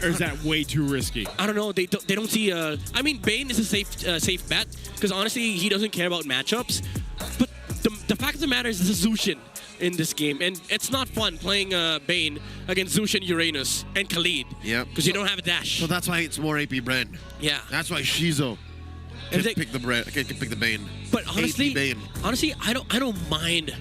Or is that way too risky? I don't know. They don't see. I mean, Bane is a safe bet because honestly, he doesn't care about matchups. But the fact of the matter is, this is Zushin in this game, and it's not fun playing Bane against Zushin, Uranus, and Khalid. Yep. Because you don't have a dash. So that's why it's more AP.Bren. Yeah. That's why Shizo can pick the Bane. But honestly, Bane. I don't mind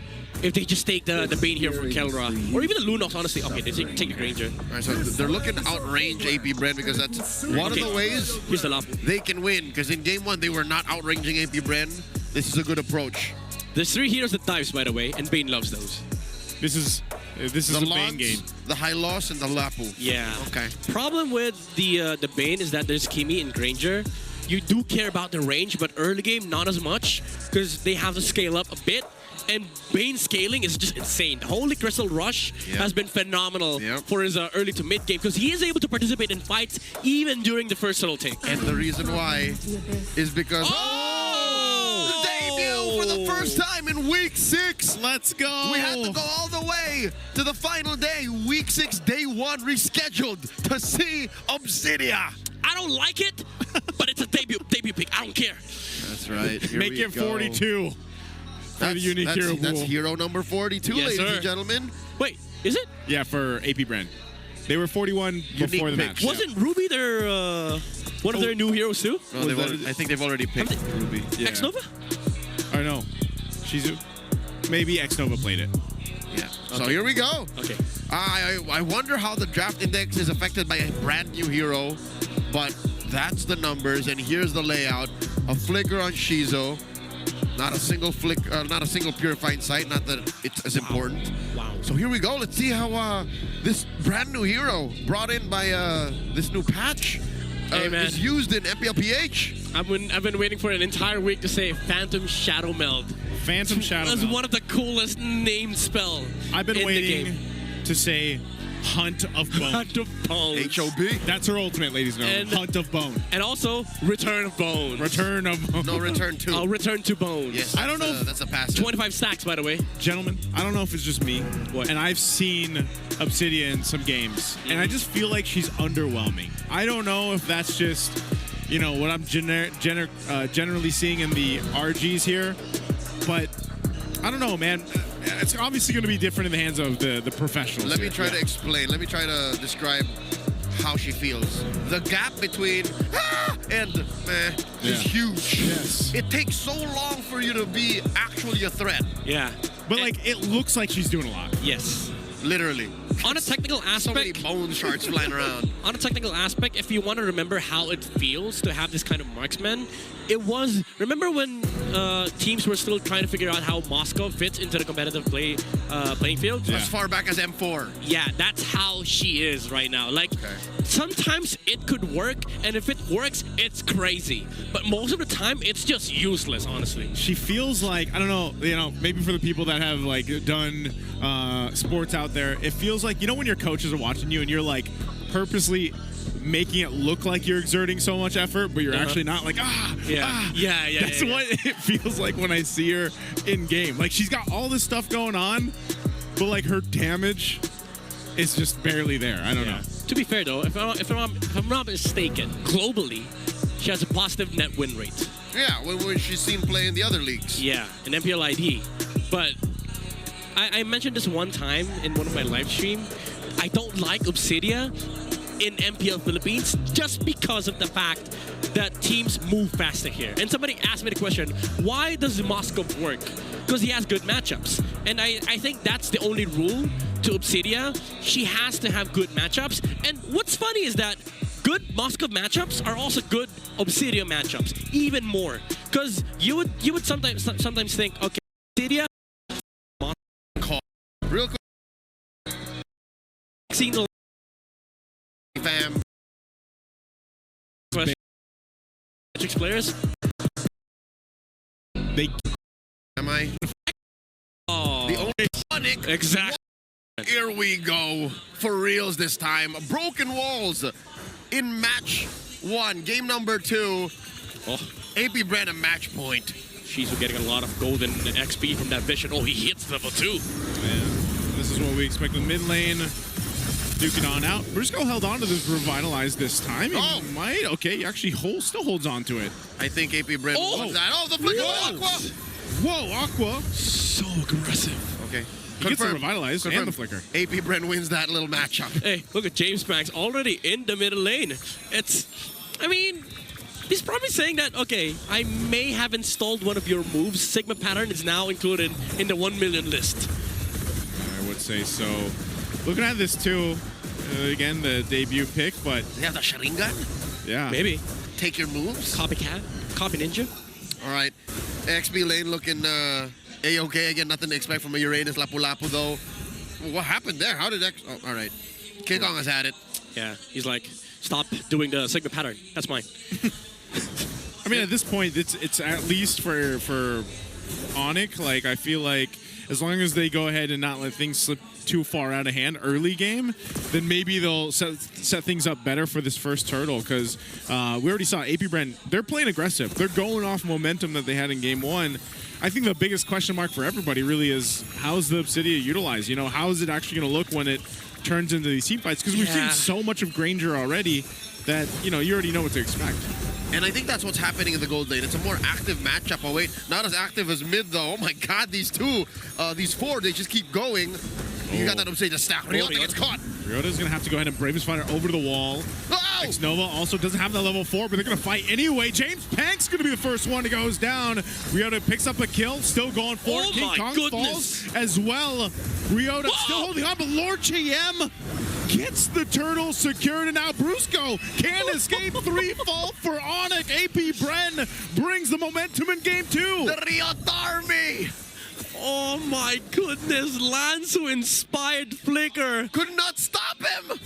if they just take the Bane here for Kelra. Or even the Lunox, honestly. Okay, they take the Granger. All right, so they're looking to outrange AP.Bren because that's one of the ways Here's the lob. they can win. Because in game 1, they were not outranging AP.Bren. This is a good approach. There's 3 heroes that dives, by the way, and Bane loves those. This is The a Bane Lance, game. the High Loss, and the Lapu. Yeah. Okay. Problem with the Bane is that there's Kimi and Granger. You do care about the range, but early game, not as much, because they have to scale up a bit. And Bane scaling is just insane. The Holy Crystal Rush has been phenomenal for his early to mid game, because he is able to participate in fights even during the first little take. And the reason why is because... Oh! Debut for the first time in week 6. Let's go. We had to go all the way to the final day, week 6, day 1, rescheduled to see Obsidia. I don't like it, but it's a debut pick. I don't care. That's right. Here Make we it go. 42. For the unique hero That's pool. hero number 42, Yes, ladies sir. and gentlemen. Wait, is it? Yeah, for AP.Bren. They were 41 before the match. Wasn't Ruby their one of their new heroes too? No, I think they've already picked Ruby. Yeah. X-Nova? Or no, Shizu. Maybe X-Nova played it. Yeah. So here we go. Okay. I wonder how the draft index is affected by a brand new hero, but that's the numbers, and here's the layout. A flicker on Shizo. Not a single not a single purifying sight. Not that it's as important. Wow. So here we go. Let's see how this brand new hero brought in by this new patch is used in MPL PH. I've been waiting for an entire week to say Phantom Shadow Meld. Phantom Shadow That's Meld. one of the coolest named spell. I've been in waiting the game. to say Hunt of Bone. Hunt of Bone. HOB. That's her ultimate, ladies and gentlemen. And- Hunt of Bone. And also Return of Bone. Return of Bone. No, return to. I'll return to Bones. Yes, I don't know if- that's a passive. 25 stacks, by the way. Gentlemen, I don't know if it's just me, What? and I've seen Obsidia in some games, and I just feel like she's underwhelming. I don't know if that's just, you know, what I'm generally seeing in the RGs here, but I don't know, man. It's obviously going to be different in the hands of the professionals. Let me here. try to explain. Let me try to describe how she feels. The gap between and is huge. Yes. It takes so long for you to be actually a threat. Yeah. But, like, it looks like she's doing a lot. Yes. Literally. On a technical So many aspect, bone shards flying around. on a technical aspect, if you want to remember how it feels to have this kind of marksman, it was, remember when teams were still trying to figure out how Moscow fits into the competitive playing field? Yeah. As far back as M4. Yeah, that's how she is right now. Like, sometimes it could work, and if it works, it's crazy. But most of the time, it's just useless, honestly. She feels like, I don't know, you know, maybe for the people that have like done sports out there, it feels like, you know, when your coaches are watching you and you're like purposely making it look like you're exerting so much effort, but you're actually not, like, Yeah. Yeah. That's what it feels like when I see her in game. Like, she's got all this stuff going on, but like her damage is just barely there. I don't know. To be fair, though, if I'm not mistaken, globally, she has a positive net win rate. Yeah, when she's seen play in the other leagues. Yeah, an MPL ID. But I mentioned this one time in one of my live stream. I don't like Obsidia in MPL Philippines just because of the fact that teams move faster here. And somebody asked me the question, why does Moskov work? Because he has good matchups. And I think that's the only rule to Obsidia. She has to have good matchups. And what's funny is that good Moskov matchups are also good Obsidia matchups, even more. Because you would sometimes think, okay, Obsidia, Real quick, seeing the fam. players. They Am I? Oh, The only ONIC. exactly. Here we go. For reals this time. Broken Walls in match 1. Game number 2. Oh, AP.Bren a match point. she's getting a lot of golden XP from that vision. Oh, he hits level 2. Man, this is what we expect in mid lane. duking on out. Briscoe held on to this Revitalize this time. He Oh. might. Okay, he actually still holds on to it. I think AP.Bren Oh. wants that. Oh, the flicker by Whoa. Aqua. Whoa, Aqua. So aggressive. Okay. He gets the Confirmed. Revitalize and Confirmed. the flicker. AP.Bren wins that little matchup. Hey, look at James Banks already in the middle lane. I mean, he's probably saying that, okay, I may have installed one of your moves. Sigma pattern is now included in the 1 million list. I would say so. Looking at this too, again, the debut pick, but They have the Sharingan. yeah. Maybe. Take your moves. Copycat. Copy ninja. All right. XB lane looking A-okay. Again, nothing to expect from a Uranus Lapu-Lapu, though. What happened there? How did X... Oh, all right. King Kong has had it. Yeah, he's like, stop doing the Sigma pattern. That's mine. I mean, at this point, it's at least for ONIC. Like, I feel like as long as they go ahead and not let things slip too far out of hand early game, then maybe they'll set things up better for this first turtle. Because we already saw AP.Bren. They're playing aggressive. They're going off momentum that they had in game one. I think the biggest question mark for everybody really is how's the Obsidia utilized? You know, how is it actually going to look when it turns into these team fights? Because we've seen Yeah. so much of Granger already that, you know, you already know what to expect. And I think that's what's happening in the gold lane. It's a more active matchup. Oh, wait. Not as active as mid, though. Oh, my God. These four, they just keep going. You got that Obsidian stack. Ryota gets caught. Ryota's going to have to go ahead and brave his fighter over to the wall. Oh! X-Nova also doesn't have that level 4, but they're going to fight anyway. James Pank's going to be the first one to goes down. Ryota picks up a kill, still going for it. Oh King my Kong goodness. falls as well. Ryota Whoa! still holding on, but Lord JM gets the turtle secured, and now Brusco can't escape. 3 fall for ONIC. AP.Bren brings the momentum in game 2. The Ryota Army Oh my goodness, Lanzu inspired flicker. could not stop him.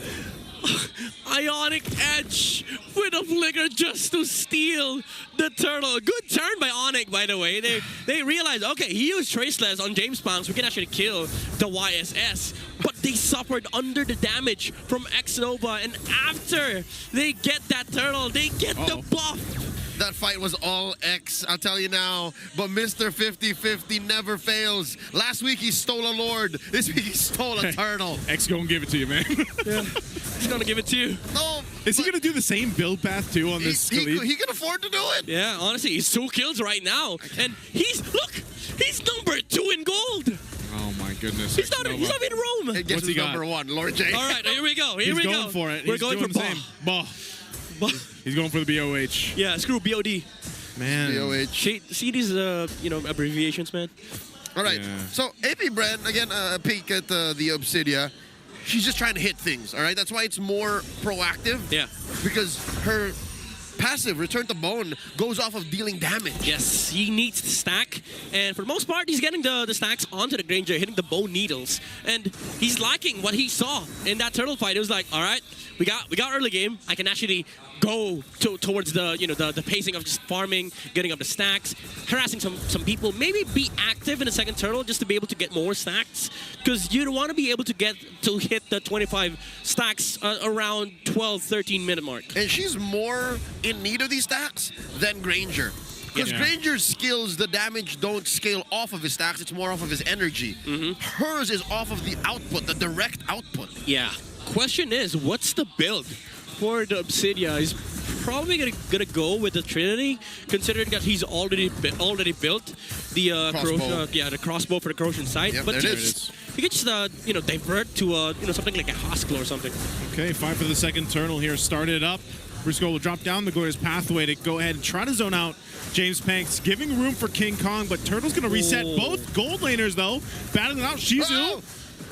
Ionic Edge with a flicker just to steal the turtle. Good turn by ONIC, by the way. They realized, okay, he used Traceless on James Banks. We can actually kill the YSS. But they suffered under the damage from X-Nova. And after they get that turtle, they get the buff. That fight was all X, I'll tell you now. But Mr. 50-50 never fails. Last week he stole a Lord. This week he stole a turtle. X going to give it to you, man. Yeah, he's gonna give it to you. No, Is he going to do the same build path too on this he Khalid? can afford to do it. Yeah, honestly, he's 2 kills right now. And he's number 2 in gold. Oh my goodness. He's not in Rome. And guess What's he who's got? number 1? Lord J. All right, here we go. He's going for it. We're He's going doing for the same. Bah. He's going for the BOH. Yeah, screw BOD. Man. BOH. See these, abbreviations, man. All right. Yeah. So AP.Bren, again, a peek at the Obsidia. She's just trying to hit things, all right? That's why it's more proactive. Yeah. Because her passive, Return to Bone, goes off of dealing damage. Yes, he needs to stack, and for the most part, he's getting the stacks onto the Granger, hitting the bone needles, and he's liking what he saw in that turtle fight. It was like, all right, we got early game. I can actually go towards the pacing of just farming, getting up the stacks, harassing some people. Maybe be active in the second turtle just to be able to get more stacks, because you want to be able to hit the 25 stacks around 12-13 minute mark. And she's more in need of these stacks than Granger. Because Yeah. Granger's skills, the damage don't scale off of his stacks, it's more off of his energy. Hers is off of the output, the direct output. Yeah. Question is, what's the build for the Obsidia? He's probably gonna go with the Trinity, considering that he's already built the Crossbow. the crossbow for the corrosion sight. Yep, But there it he could just divert to something like a Haskell or something. Okay, 5 for the second turtle here. Started up. Briscoe will drop down the Glorious Pathway to go ahead and try to zone out James Panks, giving room for King Kong, but Turtle's going to reset both gold laners, though. Battling out Shizu. Oh!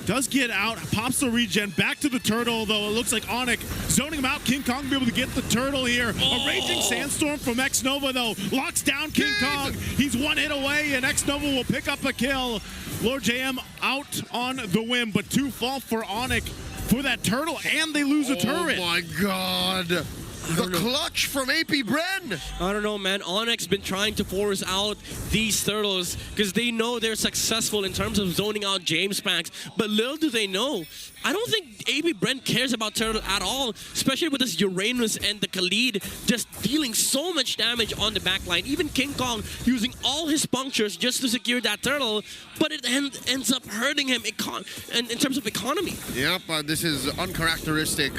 Does get out, pops the regen, back to the turtle, though it looks like ONIC zoning him out. King Kong will be able to get the turtle here. A raging sandstorm from X-Nova, though, locks down King Kong. He's 1 hit away, and X-Nova will pick up a kill. Lord JM out on the whim, but 2 fall for ONIC for that turtle, and they lose a turret. Oh my God. The clutch from AP.Bren. I don't know, man. ONIC's been trying to force out these turtles because they know they're successful in terms of zoning out James packs. But little do they know, I don't think AP.Bren cares about turtle at all, especially with this Uranus and the Khalid just dealing so much damage on the backline. Even King Kong using all his punctures just to secure that turtle, but it ends up hurting him in terms of economy. Yep, this is uncharacteristic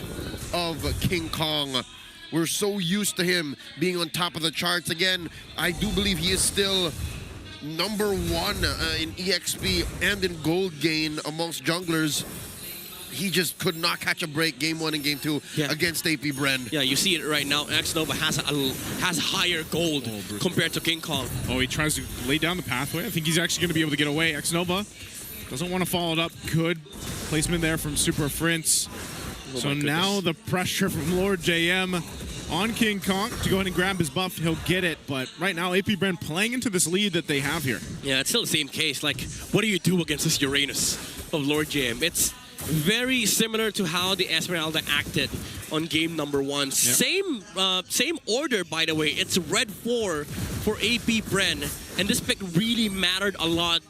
of King Kong. We're so used to him being on top of the charts. Again, I do believe he is still #1 in EXP and in gold gain amongst junglers. He just could not catch a break game 1 and game 2 against AP.Bren. Yeah, you see it right now. X-Nova has higher gold compared to King Kong. Oh, he tries to lay down the pathway. I think he's actually going to be able to get away. X-Nova doesn't want to follow it up. Good placement there from Super Prince. So now the pressure from Lord JM on King Kong to go ahead and grab his buff. He'll get it, but right now AP.Bren playing into this lead that they have here. Yeah, it's still the same case. Like, what do you do against this Uranus of Lord JM? It's very similar to how the Esmeralda acted on game #1. Yep. Same order, by the way. It's red 4 for AP.Bren, and this pick really mattered a lot.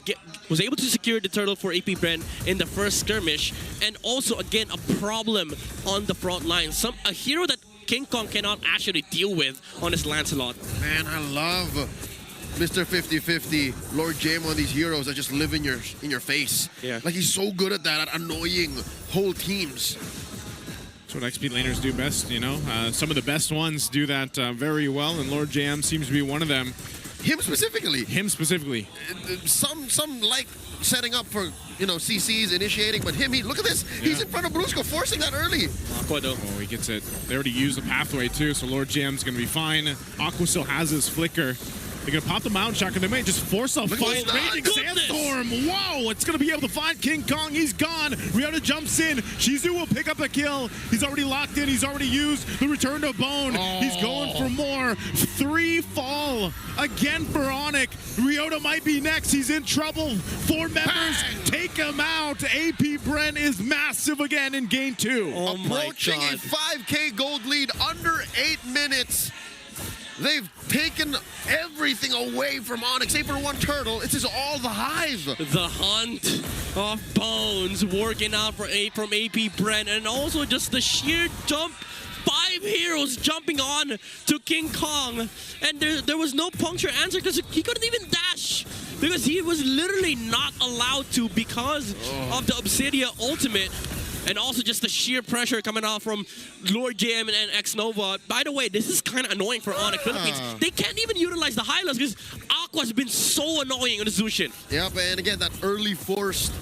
Was able to secure the turtle for AP.Bren in the first skirmish, and also again a problem on the front line. A hero that King Kong cannot actually deal with on his Lancelot. Man, I love Mr. 50-50, Lord JM on these heroes that just live in your face. Yeah. Like, he's so good at that, at annoying whole teams. That's what XP laners do best, you know. Some of the best ones do that very well, and Lord JM seems to be one of them. Him specifically. Him specifically. Some like setting up for, you know, CCs, initiating, but him, look at this. Yeah. He's in front of Brusco, forcing that early. Aqua, though. Oh, he gets it. They already used the pathway, too, so Lord JM's going to be fine. Aqua still has his flicker. They're going to pop the Mountain Shock, and they may just force a fight. Raging Sandstorm. Whoa, it's going to be able to find King Kong. He's gone. Ryota jumps in. Shizu will pick up a kill. He's already locked in. He's already used the return to bone. He's going for more. 3 fall again for ONIC. Ryota might be next. He's in trouble. 4 members take him out. AP.Bren is massive again in game 2. Oh, approaching a 5K gold lead under 8 minutes. They've taken everything away from ONIC, save for 1 turtle. It's just all the hive. The hunt of bones working out from AP.Bren, and also just the sheer jump. 5 heroes jumping on to King Kong, and there was no puncture answer because he couldn't even dash because he was literally not allowed to because of the Obsidia ultimate. And also just the sheer pressure coming out from Lord JM and X-Nova. By the way, this is kind of annoying for ONIC Philippines. They can't even utilize the Hylas because Aqua's been so annoying on the Zushin. Yep, and again, that early forced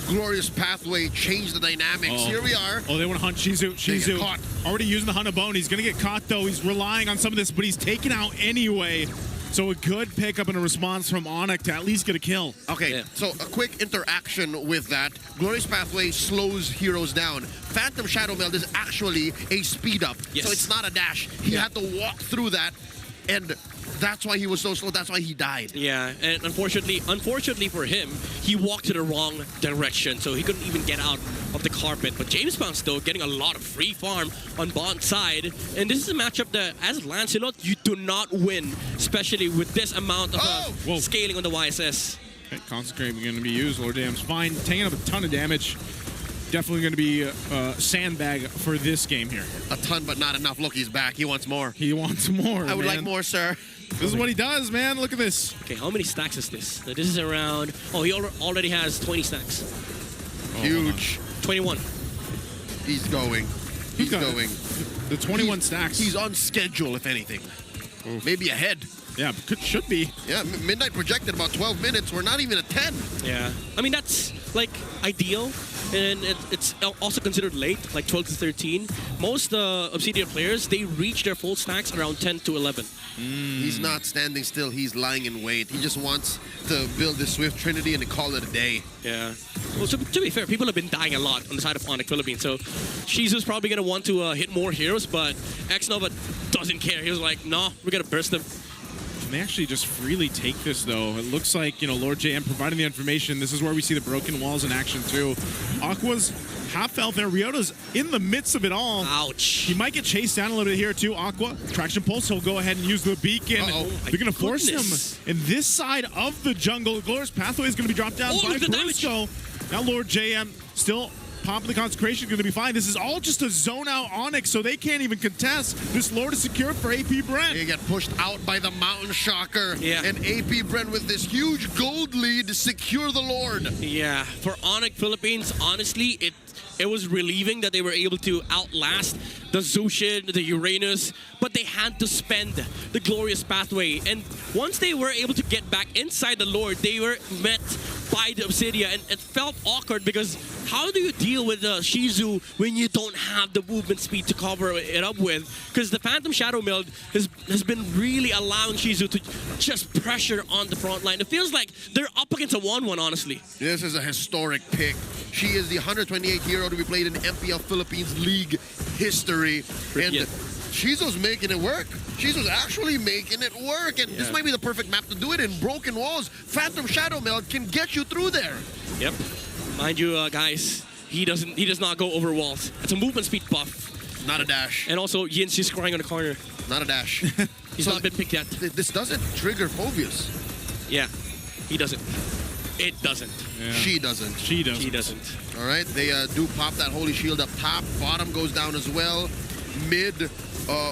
glorious pathway changed the dynamics. Here we are. Oh, they want to hunt Shizu. Shizu already using the Hunt of Bone. He's going to get caught, though. He's relying on some of this, but he's taken out anyway. So a good pickup and a response from ONIC to at least get a kill. Okay, so a quick interaction with that. Glorious Pathway slows heroes down. Phantom Shadow Meld is actually a speed up. Yes. So it's not a dash. He had to walk through that, and that's why he was so slow. That's why he died. Yeah, and unfortunately for him, he walked to the wrong direction, so he couldn't even get out of the carpet. But James Bounce still getting a lot of free farm on bot side, and this is a matchup that, as Lancelot, you do not win, especially with this amount of scaling on the YSS. Okay, Consecrate going to be used. Lord JM's fine, taking up a ton of damage. Definitely going to be a sandbag for this game here. A ton, but not enough. Look, he's back. He wants more. He wants more. I would like more, sir. This is what he does, man. Look at this. Okay, how many stacks is this? So this is around... Oh, he already has 20 stacks. Huge. 21. He's going. He's going. The 21 stacks. He's on schedule, if anything. Maybe ahead. Yeah, should be. Yeah, Midnight projected about 12 minutes. We're not even at 10. Yeah. I mean, that's, like, ideal. And it's also considered late, like 12 to 13. Most Obsidian players, they reach their full stacks around 10 to 11. He's not standing still. He's lying in wait. He just wants to build this Swift Trinity and call it a day. Yeah. Well, to be fair, people have been dying a lot on the side of ONIC Philippines. So Shizu's probably going to want to hit more heroes, but X-Nova doesn't care. He was like, nah, we're going to burst them. They actually just freely take this, though. It looks like, you know, Lord JM providing the information. This is where we see the broken walls in action, too. Aqua's half health there. Ryota's in the midst of it all. Ouch. He might get chased down a little bit here too. Aqua, Traction Pulse, he'll go ahead and use the beacon. They're going to force him in this side of the jungle. Glorious Pathway is going to be dropped down by Brusco. Now Lord JM still popping the Consecration, going to be fine. This is all just a zone out ONIC, so they can't even contest. This Lord is secured for AP.Bren. They get pushed out by the Mountain Shocker. Yeah. And AP.Bren with this huge gold lead to secure the Lord. Yeah, for ONIC Philippines, honestly, it was relieving that they were able to outlast the Zushin, the Uranus, but they had to spend the Glorious Pathway. And once they were able to get back inside the Lord, they were met by the Obsidia, and it felt awkward because how do you deal with the Shizu when you don't have the movement speed to cover it up with? Because the Phantom Shadow Meld has been really allowing Shizu to just pressure on the front line. It feels like they're up against a 1-1, honestly. This is a historic pick. She is the 128th hero to be played in MPL Philippines League history. And Shizu's making it work. Shizu's actually making it work. And this might be the perfect map to do it in. Broken walls. Phantom Shadow Meld can get you through there. Yep. Mind you, guys, he does not go over walls. It's a movement speed buff. Not a dash. And also, Yin's just crying on the corner. Not a dash. He's not been picked yet. This doesn't trigger Phobius. Yeah, he doesn't. It doesn't. Yeah. She doesn't. She doesn't. He doesn't. All right, they do pop that Holy Shield up top. Bottom goes down as well. Mid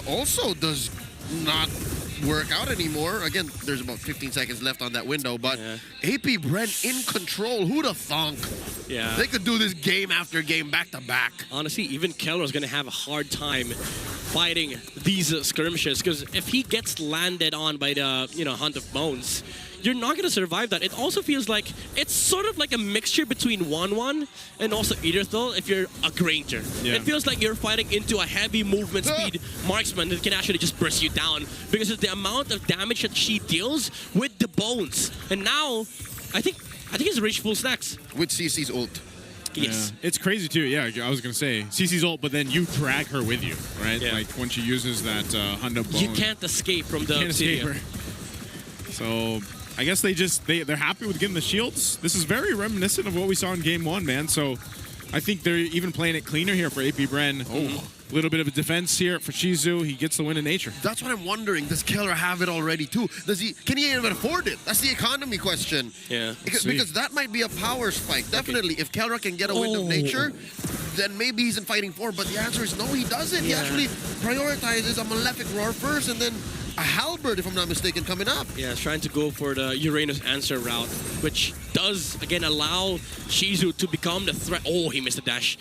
also does not work out anymore. Again, there's about 15 seconds left on that window, but AP.Bren in control. Who'd have thunk? Yeah. They could do this game after game back to back. Honestly, even Keller's going to have a hard time fighting these skirmishes because if he gets landed on by the Hunt of Bones, you're not going to survive that. It also feels like it's sort of like a mixture between 1-1 and also Aetherthal if you're a Granger. Yeah. It feels like you're fighting into a heavy movement speed marksman that can actually just burst you down because of the amount of damage that she deals with the bones. And now, I think he's reached full stacks. With CC's ult. Yes. Yeah. It's crazy too. Yeah, I was gonna say CC's ult, but then you drag her with you, right? Yeah. Like when she uses that Hundo Bone. You can't escape from the Can't escape Obsidian. her. So I guess they're happy with getting the shields. This is very reminiscent of what we saw in Game 1, man. So I think they're even playing it cleaner here for AP.Bren. A little bit of a defense here for Shizu. He gets the win in nature. That's what I'm wondering. Does Keller have it already too? Can he even afford it? That's the economy question. Yeah. Because that might be a power spike. Definitely. If Keller can get a wind of nature, then maybe he's in fighting form. But the answer is no, he doesn't. He actually prioritizes a Malefic Roar first and then a Halberd, if I'm not mistaken, coming up. Yeah, trying to go for the Uranus answer route, which does, again, allow Shizu to become the threat. Oh, he missed the dash.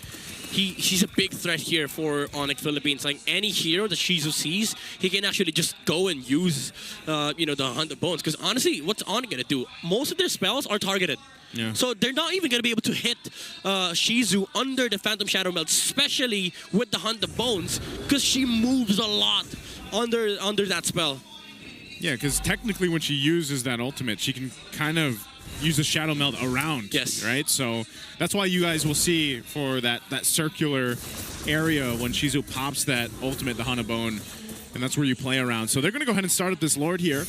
He's a big threat here for ONIC Philippines. Like any hero that Shizu sees, he can actually just go and use, the Hunt of Bones. Because honestly, what's ONIC gonna do? Most of their spells are targeted. Yeah. So they're not even gonna be able to hit Shizu under the Phantom Shadow Meld, especially with the Hunt of Bones, because she moves a lot under that spell. Yeah, because technically when she uses that ultimate, she can kind of use the Shadow Meld around. Yes. Right? So that's why you guys will see for that circular area when Shizu pops that ultimate, the Hana Bone, and that's where you play around. So they're going to go ahead and start up this Lord here.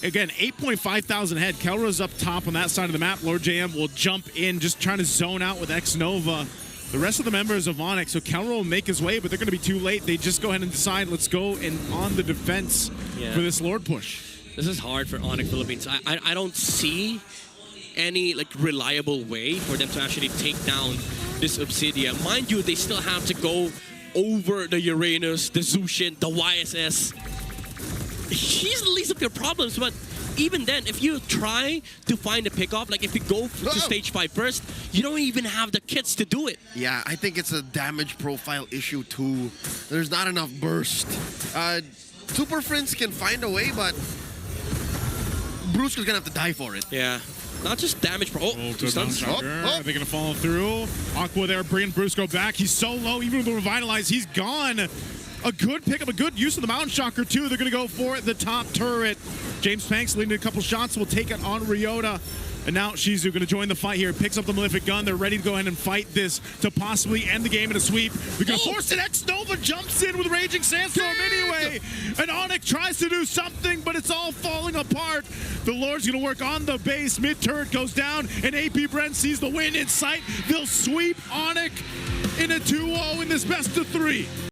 Again, 8.5 thousand head. Kelra's up top on that side of the map. Lord JM will jump in, just trying to zone out with X-Nova. The rest of the members of ONIC, so Kelra will make his way, but they're going to be too late. They just go ahead and decide, let's go and on the defense for this Lord push. This is hard for ONIC Philippines. I don't see any reliable way for them to actually take down this Obsidia. Mind you, they still have to go over the Uranus, the Zushin, the YSS. He's the least of your problems, but even then, if you try to find a pickup, like if you go to stage 5 first, you don't even have the kits to do it. Yeah, I think it's a damage profile issue too. There's not enough burst. Super Friends can find a way, but Brusco's gonna have to die for it. Yeah. Not just damage, bro. Two stuns. Are they going to follow through? Aqua there, bringing Brusco back. He's so low, even with the Revitalize, he's gone. A good pickup, a good use of the Mountain Shocker, too. They're going to go for the top turret. James Panks leading a couple shots. Will take it on Ryota. And now Shizu going to join the fight here. Picks up the Malefic Gun. They're ready to go ahead and fight this to possibly end the game in a sweep. They're going to force it. X-Nova jumps in with Raging Sandstorm anyway. And ONIC tries to do something, but it's all falling apart. The Lord's going to work on the base. Mid-turret goes down, and AP.Bren sees the win in sight. They'll sweep ONIC in a 2-0 in this best of 3.